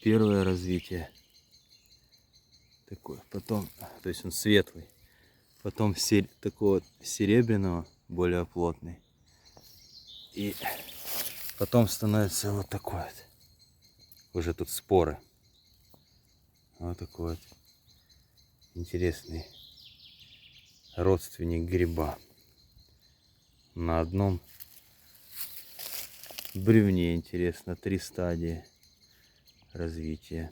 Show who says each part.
Speaker 1: первое развитие. Такой, потом, то есть он светлый. Потом такой вот серебряного, более плотный. И потом становится вот такой вот. Уже тут споры. Вот такой вот интересный родственник гриба. На одном бревне, интересно, 3 стадии развития.